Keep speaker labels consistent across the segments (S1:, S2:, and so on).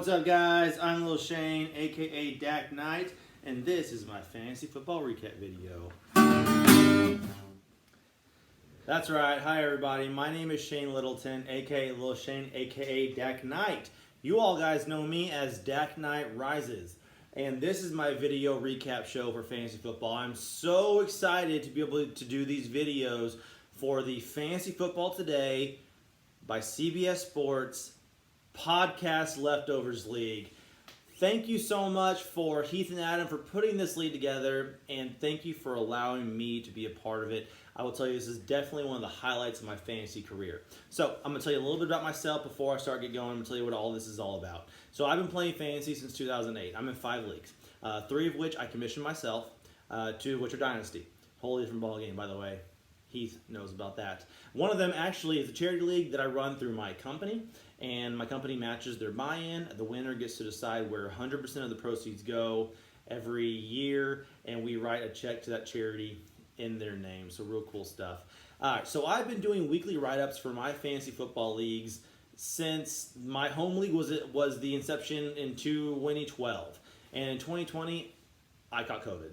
S1: What's up, guys? I'm Lil'Shane, aka Dak Knight, and this is my fantasy football recap video. That's right. Hi, everybody. My name is Shane Littleton, aka Lil'Shane, aka Dak Knight. You all guys know me as Dak Knight Rises, and this is my video recap show for fantasy football. I'm so excited to be able to do these videos for the Fantasy Football Today by CBS Sports Podcast Leftovers League. Thank you so much for Heath and Adam for putting this league together, and thank you for allowing me to be a part of it. I will tell you, this is definitely one of the highlights of my fantasy career. So I'm going to tell you a little bit about myself before I start getting going. I'm going to tell you what all this is all about. So I've been playing fantasy since 2008. I'm in 5 leagues, 3 of which I commissioned myself, 2 of which are Dynasty. Wholly different ball game, by the way. Heath knows about that. One of them actually is a charity league that I run through my company, and my company matches their buy-in. The winner gets to decide where 100% of the proceeds go every year, and we write a check to that charity in their name. So real cool stuff. All right, so I've been doing weekly write-ups for my fantasy football leagues since my home league was the inception in 2012, and in 2020 I caught COVID,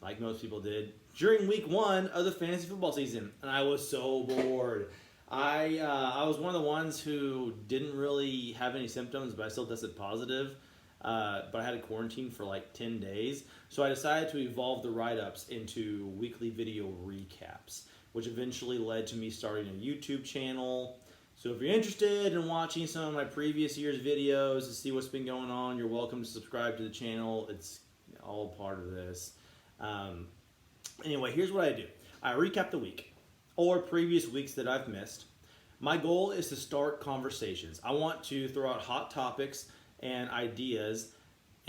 S1: like most people did, during week 1 of the fantasy football season, and I was so bored. I was one of the ones who didn't really have any symptoms, but I still tested positive. But I had to quarantine for like 10 days. So I decided to evolve the write-ups into weekly video recaps, which eventually led to me starting a YouTube channel. So if you're interested in watching some of my previous year's videos to see what's been going on, you're welcome to subscribe to the channel. It's all part of this. Anyway, here's what I do. I recap the week or previous weeks that I've missed. My goal is to start conversations. I want to throw out hot topics and ideas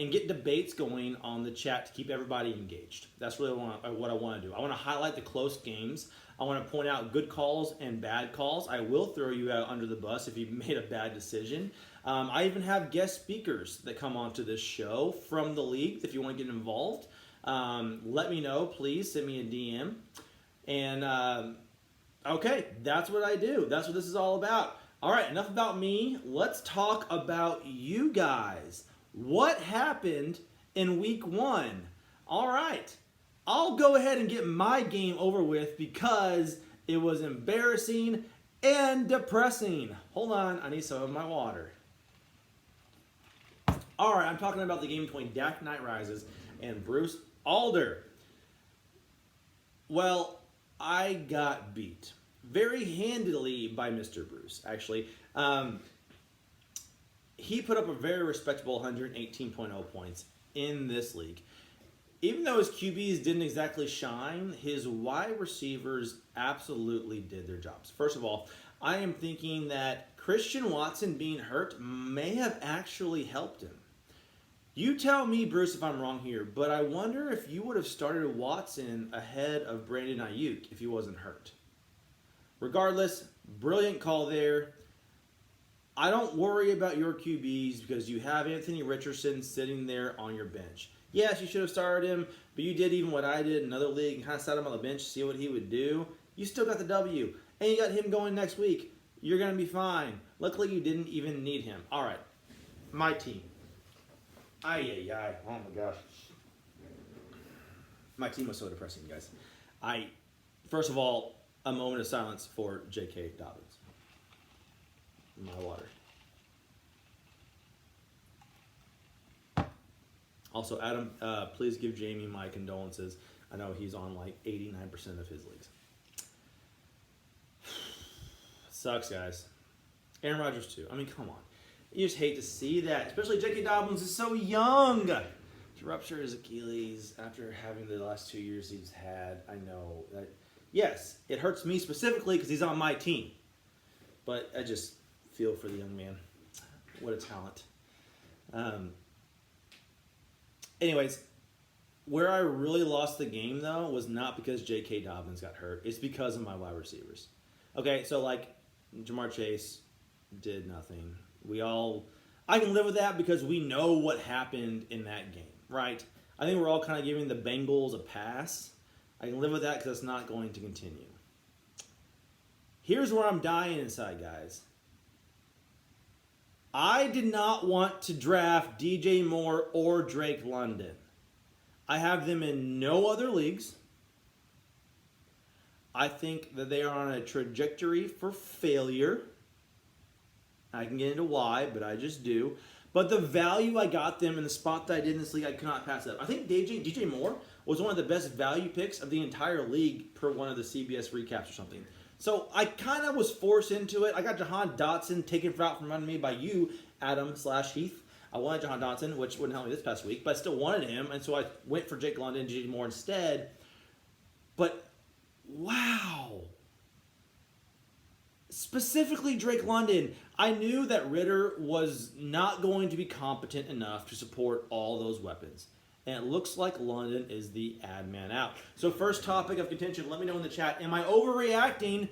S1: and get debates going on the chat to keep everybody engaged. That's really what I want to do. I want to highlight the close games. I want to point out good calls and bad calls. I will throw you out under the bus if you made a bad decision. I even have guest speakers that come onto this show from the league. If you want to get involved, let me know. Please send me a DM. And okay, that's what I do. That's what this is all about. All right, enough about me. Let's talk about you guys. What happened in week 1? All right, I'll go ahead and get my game over with because it was embarrassing and depressing. Hold on, I need some of my water. All right, I'm talking about the game between Dak Knight Rises and Bruce Alder. Well, I got beat very handily by Mr. Bruce, actually. He put up a very respectable 118.0 points in this league. Even though his QBs didn't exactly shine, his wide receivers absolutely did their jobs. First of all, I am thinking that Christian Watson being hurt may have actually helped him. You tell me, Bruce, if I'm wrong here, but I wonder if you would have started Watson ahead of Brandon Ayuk if he wasn't hurt. Regardless, brilliant call there. I don't worry about your QBs because you have Anthony Richardson sitting there on your bench. Yes, you should have started him, but you did even what I did in another league and kind of sat him on the bench to see what he would do. You still got the W, and you got him going next week. You're going to be fine. Luckily, you didn't even need him. All right, my team. Oh my gosh. My team was so depressing, guys. First of all, a moment of silence for J.K. Dobbins. My water. Also, Adam, please give Jamie my condolences. I know he's on like 89% of his leagues. Sucks, guys. Aaron Rodgers, too. I mean, come on. You just hate to see that, especially J.K. Dobbins is so young. To rupture his Achilles after having the last 2 years he's had, I know that. Yes, it hurts me specifically because he's on my team, but I just feel for the young man. What a talent. Anyways, where I really lost the game though was not because J.K. Dobbins got hurt. It's because of my wide receivers. Okay, so like Jamar Chase did nothing. I can live with that because we know what happened in that game, right? I think we're all kind of giving the Bengals a pass. I can live with that because it's not going to continue. Here's where I'm dying inside, guys. I did not want to draft DJ Moore or Drake London. I have them in no other leagues. I think that they are on a trajectory for failure. I can get into why, but I just do. But the value I got them in the spot that I did in this league, I cannot pass up. I think DJ Moore was one of the best value picks of the entire league per one of the CBS recaps or something. So I kind of was forced into it. I got Jahan Dotson taken out from under me by you, Adam/Heath. I wanted Jahan Dotson, which wouldn't help me this past week, but I still wanted him, and so I went for Jake London and DJ Moore instead. But, wow. Specifically Drake London, I knew that Ritter was not going to be competent enough to support all those weapons. And it looks like London is the ad man out. So first topic of contention, let me know in the chat. Am I overreacting?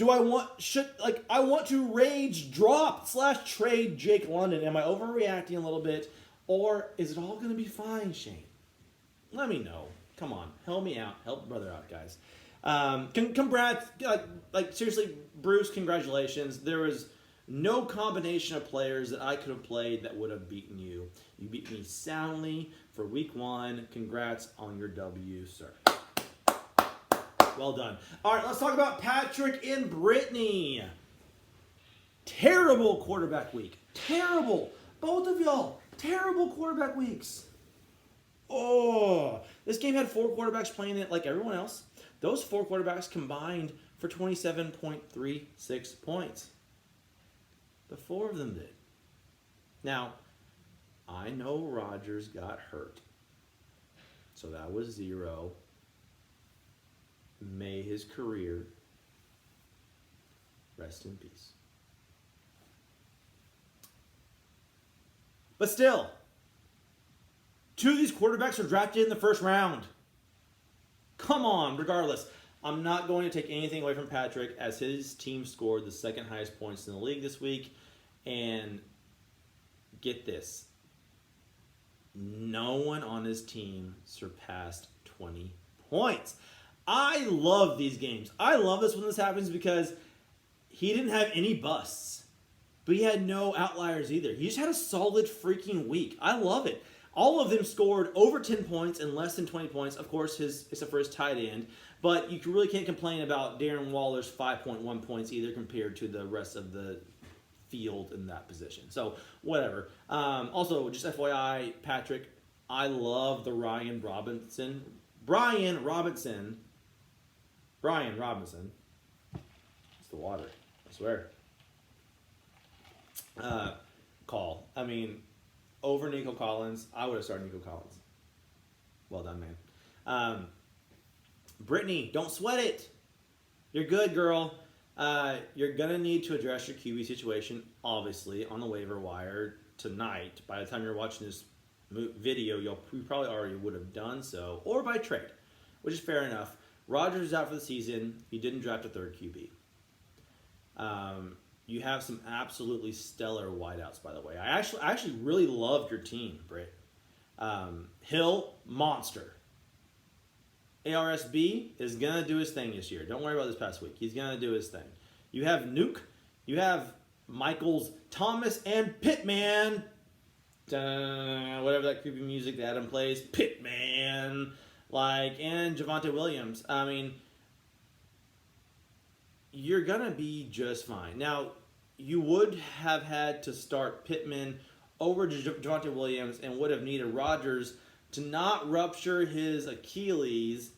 S1: I want to rage drop / trade Jake London. Am I overreacting a little bit? Or is it all going to be fine, Shane? Let me know. Come on. Help me out. Help brother out, guys. Congrats. Seriously, Bruce, congratulations. There was no combination of players that I could have played that would have beaten you. You beat me soundly for week 1. Congrats on your W, sir. Well done. All right, let's talk about Patrick and Brittany. Terrible quarterback week. Terrible. Both of y'all. Terrible quarterback weeks. Oh, this game had 4 quarterbacks playing it like everyone else. Those 4 quarterbacks combined for 27.36 points. The 4 of them did. Now, I know Rodgers got hurt. So that was 0. May his career rest in peace. But still, 2 of these quarterbacks were drafted in the first round. Come on, regardless. I'm not going to take anything away from Patrick as his team scored the 2nd highest points in the league this week. And get this. No one on his team surpassed 20 points. I love these games. I love this when this happens because he didn't have any busts. But he had no outliers either. He just had a solid freaking week. I love it. All of them scored over 10 points and less than 20 points. Of course, except for his tight end. But you really can't complain about Darren Waller's 5.1 points either compared to the rest of the field in that position. So, whatever. Also, just FYI, Patrick, I love the Brian Robinson. It's the water, I swear. Call. I mean, over Nico Collins, I would have started Nico Collins. Well done, man. Brittany, don't sweat it. You're good, girl. You're going to need to address your QB situation, obviously, on the waiver wire tonight. By the time you're watching this video, you probably already would have done so, or by trade, which is fair enough. Rodgers is out for the season. You didn't draft a 3rd QB. You have some absolutely stellar wideouts, by the way. I actually really loved your team, Britt. Hill, monster. ARSB is going to do his thing this year. Don't worry about this past week. He's going to do his thing. You have Nuke. You have Michaels, Thomas, and Pittman. Whatever that creepy music that Adam plays. Pittman. And Javonte Williams. I mean, you're going to be just fine. Now, you would have had to start Pittman over Javonte Williams and would have needed Rodgers to not rupture his Achilles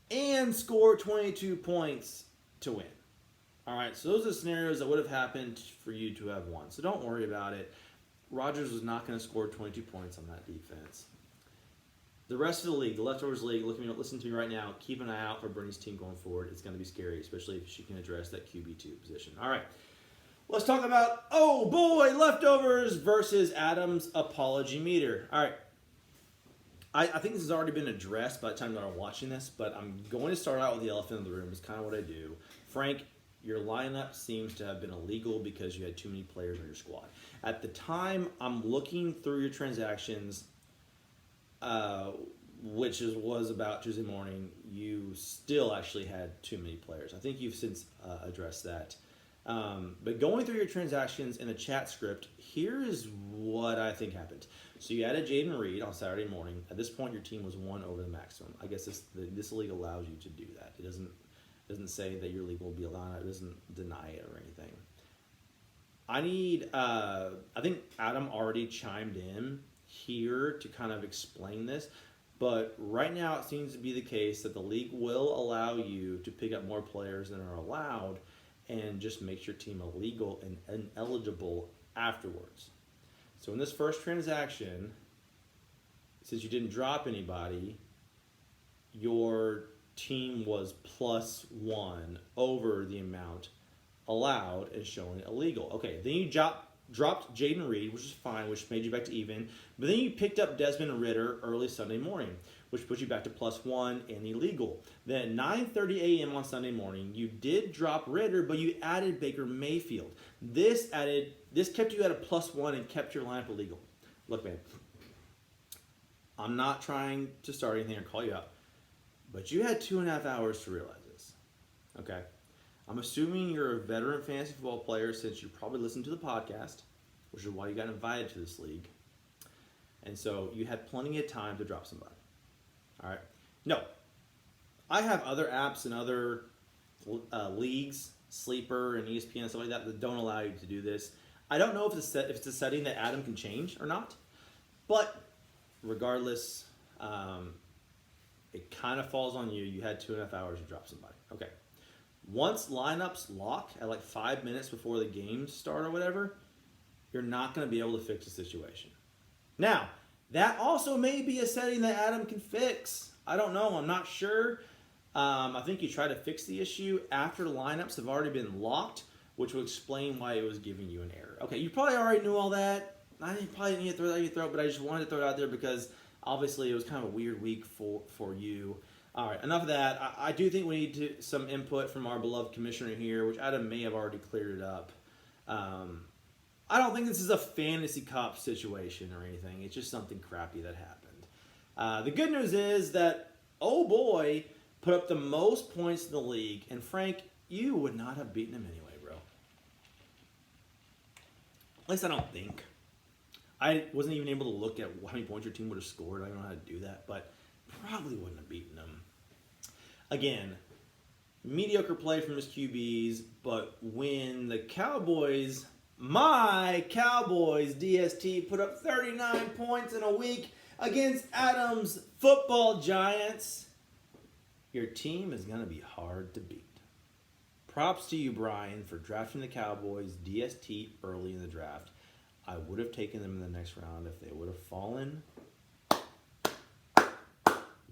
S1: and score 22 points to win. All right, so those are scenarios that would have happened for you to have won. So don't worry about it. Rodgers was not going to score 22 points on that defense. The rest of the league, the Leftovers League, listen to me right now. Keep an eye out for Bernie's team going forward. It's going to be scary, especially if she can address that QB2 position. All right, let's talk about, oh boy, Leftovers versus Adam's apology meter. All right. I think this has already been addressed by the time that I'm watching this, but I'm going to start out with the elephant in the room. It's kind of what I do. Frank, your lineup seems to have been illegal because you had too many players on your squad. At the time, I'm looking through your transactions, which was about Tuesday morning. You still actually had too many players. I think you've since addressed that. But going through your transactions in a chat script, here is what I think happened. So you added Jaden Reed on Saturday morning. At this point, your team was 1 over the maximum. I guess this league allows you to do that. It doesn't say that your league will be allowed. It doesn't deny it or anything. I think Adam already chimed in here to kind of explain this. But right now, it seems to be the case that the league will allow you to pick up more players than are allowed and just makes your team illegal and ineligible afterwards. So in this first transaction, since you didn't drop anybody, your team was +1 over the amount allowed and showing illegal. Okay, then you dropped Jaden Reed, which is fine, which made you back to even. But then you picked up Desmond Ritter early Sunday morning, which puts you back to +1 and illegal. Then at 9:30 a.m. on Sunday morning, you did drop Ritter, but you added Baker Mayfield. This kept you at a +1 and kept your lineup illegal. Look, man, I'm not trying to start anything or call you out, but you had 2.5 hours to realize this, okay? I'm assuming you're a veteran fantasy football player since you probably listened to the podcast, which is why you got invited to this league. And so you had plenty of time to drop somebody. All right? No. I have other apps and other leagues, Sleeper and ESPN and stuff like that don't allow you to do this. I don't know if it's a setting that Adam can change or not. But regardless, it kind of falls on you. You had 2.5 hours to drop somebody. Okay. Once lineups lock at like 5 minutes before the game start or whatever, you're not going to be able to fix the situation. Now, that also may be a setting that Adam can fix. I don't know. I'm not sure. I think you try to fix the issue after the lineups have already been locked, which will explain why it was giving you an error. Okay, you probably already knew all that. I probably didn't need to throw that down your throat, but I just wanted to throw it out there because obviously it was kind of a weird week for you. All right, enough of that. I do think we need some input from our beloved commissioner here, which Adam may have already cleared it up. I don't think this is a fantasy cop situation or anything. It's just something crappy that happened. The good news is that, oh boy, put up the most points in the league. And Frank, you would not have beaten him anyway, bro. At least I don't think. I wasn't even able to look at how many points your team would have scored. I don't know how to do that, but probably wouldn't have beaten him. Again, mediocre play from his QBs, but when the Cowboys, my Cowboys, DST, put up 39 points in a week against Adam's football giants, your team is going to be hard to beat. Props to you, Brian, for drafting the Cowboys DST early in the draft. I would have taken them in the next round if they would have fallen.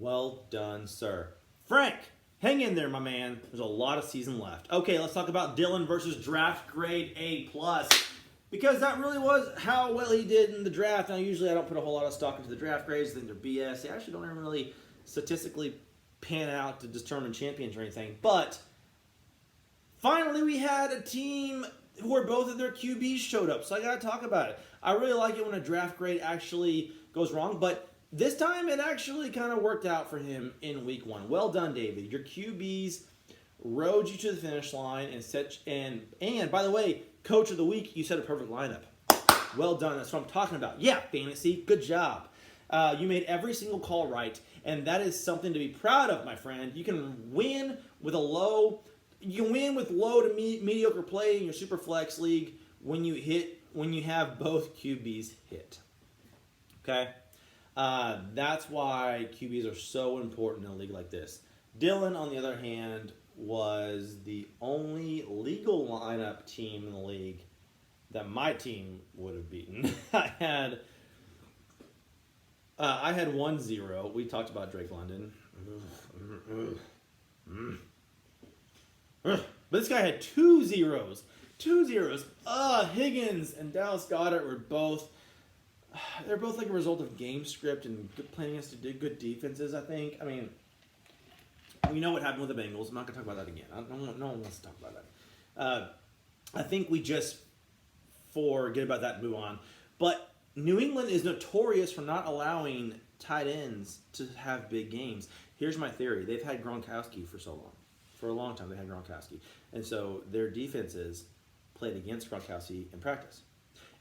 S1: Well done, sir. Frank, hang in there, my man. There's a lot of season left. Okay, let's talk about Dylan versus draft grade A+. Because that really was how well he did in the draft. Now, usually I don't put a whole lot of stock into the draft grades. I think they're BS. They actually don't even really statistically pan out to determine champions or anything. But finally we had a team where both of their QBs showed up. So I got to talk about it. I really like it when a draft grade actually goes wrong. But this time it actually kind of worked out for him in week 1. Well done, David. Your QBs rode you to the finish line and by the way, coach of the week, you set a perfect lineup. Well done. That's what I'm talking about. Yeah, fantasy. Good job. You made every single call right, and that is something to be proud of, my friend. You can win with low to mediocre play in your super flex league when you have both QBs hit. Okay? That's why QBs are so important in a league like this. Dylan, on the other hand, was the only legal lineup team in the league that my team would have beaten. I had 1-0. We talked about Drake London. But this guy had 2 zeros. 2 zeros. Higgins and Dallas Goedert were both... They're both like a result of game script and playing us to do good defenses, I think. I mean, we know what happened with the Bengals. I'm not going to talk about that again. No one wants to talk about that. I think we just forget about that and move on. But New England is notorious for not allowing tight ends to have big games. Here's my theory. They've had Gronkowski for so long. For a long time, they had Gronkowski. And so their defenses played against Gronkowski in practice.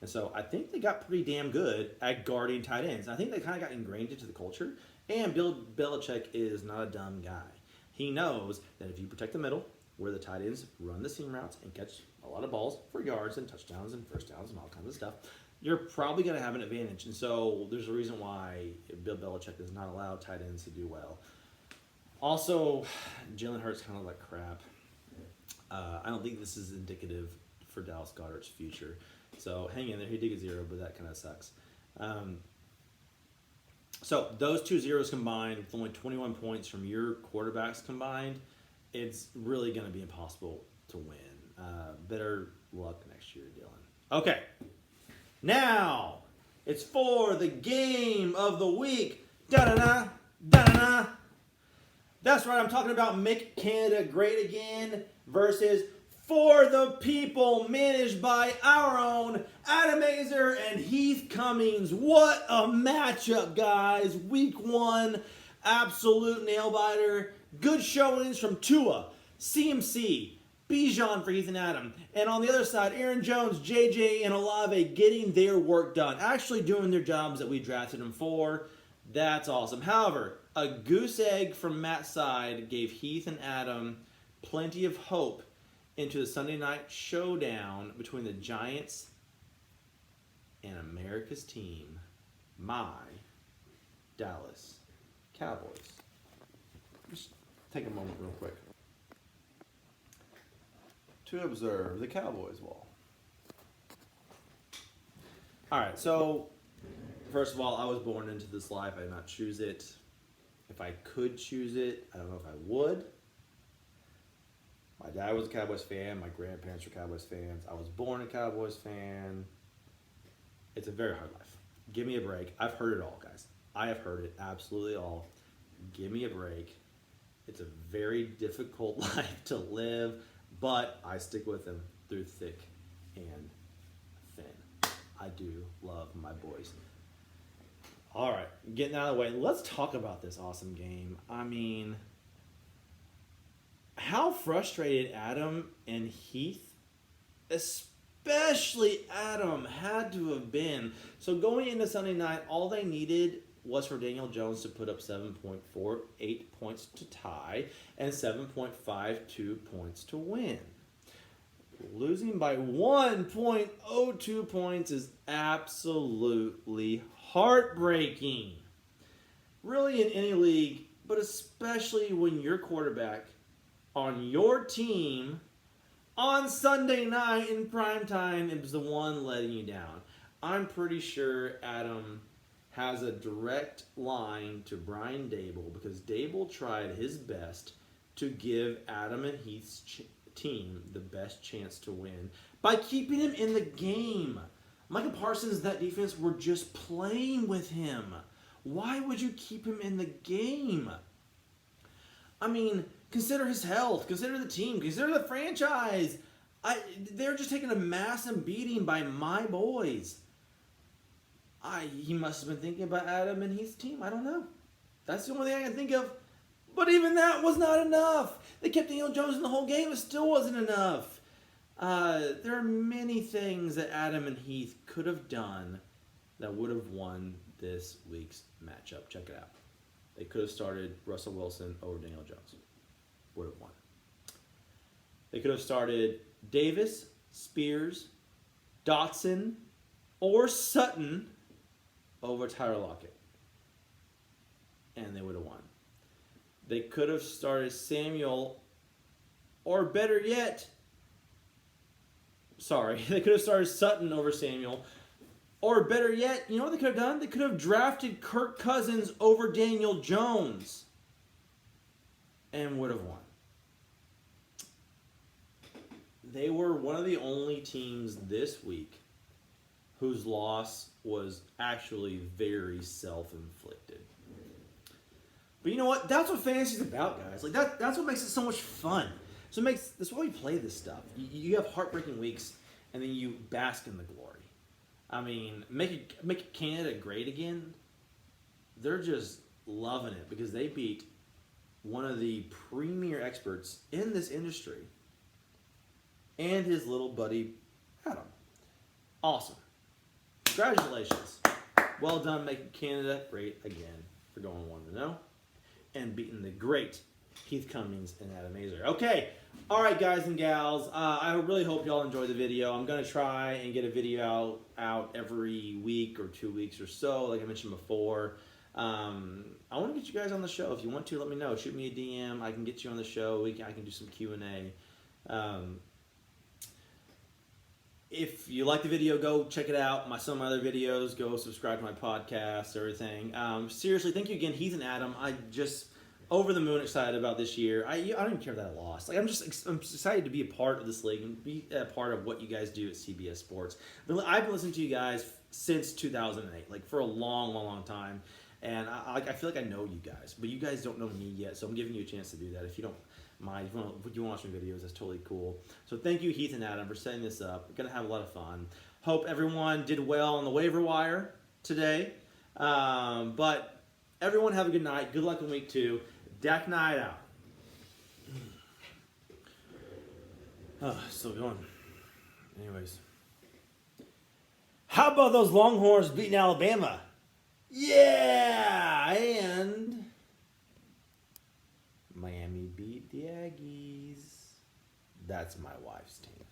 S1: And so I think they got pretty damn good at guarding tight ends. I think they kind of got ingrained into the culture. And Bill Belichick is not a dumb guy. He knows that if you protect the middle, where the tight ends run the seam routes and catch a lot of balls for yards and touchdowns and first downs and all kinds of stuff, you're probably going to have an advantage. And so there's a reason why Bill Belichick does not allow tight ends to do well. Also, Jalen Hurts kind of like crap. I don't think this is indicative for Dallas Goedert's future. So hang in there. He did get 0, but that kind of sucks. So those 2 zeros combined, with only 21 points from your quarterbacks combined, it's really going to be impossible to win. Better luck next year, Dylan. Okay. Now, it's for the game of the week. Da-da-da, da-da-da. That's right, I'm talking about Make Canada Great Again versus For the People, managed by our own Adam Azer and Heath Cummings. What a matchup, guys. Week 1, absolute nail-biter. Good showings from Tua, CMC, Bijan for Heath and Adam. And on the other side, Aaron Jones, JJ, and Olave getting their work done. Actually doing their jobs that we drafted them for. That's awesome. However, a goose egg from Matt's side gave Heath and Adam plenty of hope into the Sunday night showdown between the Giants and America's team, my Dallas Cowboys. Just take a moment real quick to observe the Cowboys wall. All right, so first of all, I was born into this life. I did not choose it. If I could choose it, I don't know if I would. My dad was a Cowboys fan. My grandparents were Cowboys fans. I was born a Cowboys fan. It's a very hard life. Give me a break. I've heard it all, guys. I have heard it absolutely all. Give me a break. It's a very difficult life to live, but I stick with them through thick and thin. I do love my boys. All right, getting out of the way, let's talk about this awesome game. I mean, how frustrated Adam and Heath, especially Adam, had to have been. So going into Sunday night, all they needed was for Daniel Jones to put up 7.48 points to tie and 7.52 points to win. Losing by 1.02 points is absolutely heartbreaking. Really in any league, but especially when your quarterback on your team on Sunday night in primetime is the one letting you down. I'm pretty sure Adam has a direct line to Brian Dable because Dable tried his best to give Adam and Heath's team the best chance to win by keeping him in the game. Micah Parsons, that defense were just playing with him. Why would you keep him in the game? I mean, consider his health, consider the team, consider the franchise. They're just taking a massive beating by my boys. He must have been thinking about Adam and his team. I don't know. That's the only thing I can think of. But even that was not enough. They kept Daniel Jones in the whole game. It still wasn't enough. There are many things that Adam and Heath could have done that would have won this week's matchup. Check it out. They could have started Russell Wilson over Daniel Jones. Would have won. They could have started Davis, Spears, Dotson, or Sutton over Tyler Lockett. And they would have won. They could have started Samuel, or better yet, they could have started Sutton over Samuel, or better yet, you know what they could have done? They could have drafted Kirk Cousins over Daniel Jones and would have won. They were one of the only teams this week whose loss was actually very self-inflicted. But you know what? That's what fantasy's about, guys. Like that's what makes it so much fun. So that's why we play this stuff. You have heartbreaking weeks, and then you bask in the glory. I mean, make Canada great again. They're just loving it because they beat one of the premier experts in this industry and his little buddy Proud of them. Awesome. Congratulations. Well done making Canada great again for going 1-0 and beating the great Keith Cummings and Adam Azer. Okay, all right, guys and gals. I really hope y'all enjoyed the video. I'm going to try and get a video out every week or 2 weeks or so, like I mentioned before. I want to get you guys on the show. If you want to, let me know. Shoot me a DM. I can get you on the show. I can do some Q&A. If you like the video, go check it out. Some of my other videos. Go subscribe to my podcast, everything. Seriously, thank you again, Heath and Adam. I just over the moon excited about this year. I don't even care that I lost. Like I'm excited to be a part of this league and be a part of what you guys do at CBS Sports. I've been listening to you guys since 2008, like for a long time. And I feel like I know you guys, but you guys don't know me yet. So I'm giving you a chance to do that. If you don't mind, if you want to watch my videos, that's totally cool. So thank you, Heath and Adam, for setting this up. We're going to have a lot of fun. Hope everyone did well on the waiver wire today. But everyone have a good night. Good luck in week 2. Dak Knight out. Oh, still going. Anyways. How about those Longhorns beating Alabama? Yeah! And Miami beat the Aggies. That's my wife's team.